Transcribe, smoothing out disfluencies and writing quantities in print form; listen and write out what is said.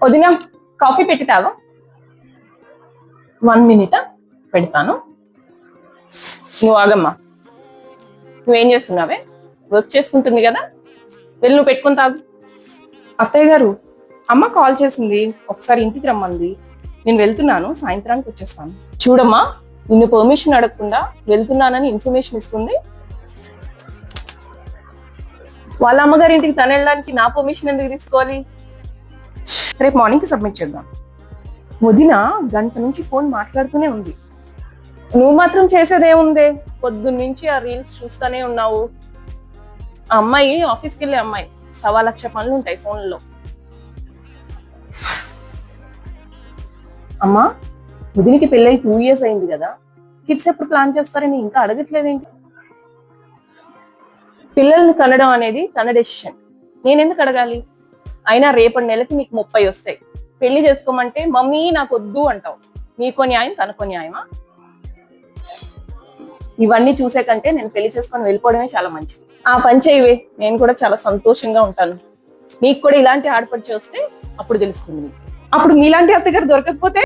వదిన కాఫీ పెట్టి తాగు. 1 minute పెడతాను. నువ్వు ఆగమ్మా. నువ్వేం చేస్తున్నావే? వర్క్ చేసుకుంటుంది కదా, వెళ్ళి నువ్వు పెట్టుకుని తాగు. అత్తయ్య గారు, అమ్మ కాల్ చేసింది, ఒకసారి ఇంటికి రమ్మంది. నేను వెళ్తున్నాను, సాయంత్రానికి వచ్చేస్తాను. చూడమ్మా, నిన్ను పర్మిషన్ అడగకుండా వెళ్తున్నానని ఇన్ఫర్మేషన్ ఇస్తుంది. వాళ్ళ అమ్మగారి ఇంటికి తను వెళ్ళడానికి నా పర్మిషన్ ఎందుకు తీసుకోవాలి? రేపు మార్నింగ్కి సబ్మిట్ చేద్దాం. వదిన గంట నుంచి ఫోన్ మాట్లాడుతూనే ఉంది. నువ్వు మాత్రం చేసేదేముంది? పొద్దున్న నుంచి ఆ రీల్స్ చూస్తూనే ఉన్నావు. ఆ అమ్మాయి ఆఫీస్కి వెళ్ళే అమ్మాయి, 1,00,000 పనులు ఉంటాయి ఫోన్లో. అమ్మా, వదినికి పెళ్ళై 2 years అయింది కదా, కిడ్స్ ఎప్పుడు ప్లాన్ చేస్తారని ఇంకా అడగట్లేదేంటి? పిల్లల్ని కనడం అనేది తన డెసిషన్, నేనెందుకు అడగాలి? అయినా రేపటి నెలకి మీకు 30 వస్తాయి. పెళ్లి చేసుకోమంటే మమ్మీ నాకు వద్దు అంటావు. నీకో న్యాయం, తనకో న్యాయమా? ఇవన్నీ చూసే కంటే నేను పెళ్లి చేసుకొని వెళ్ళిపోవడమే చాలా మంచిది. ఆ పని చేయవే, నేను కూడా చాలా సంతోషంగా ఉంటాను. నీకు కూడా ఇలాంటి ఆడపడిచి వస్తే అప్పుడు తెలుస్తుంది. అప్పుడు మీలాంటి అత్తగారు దొరకకపోతే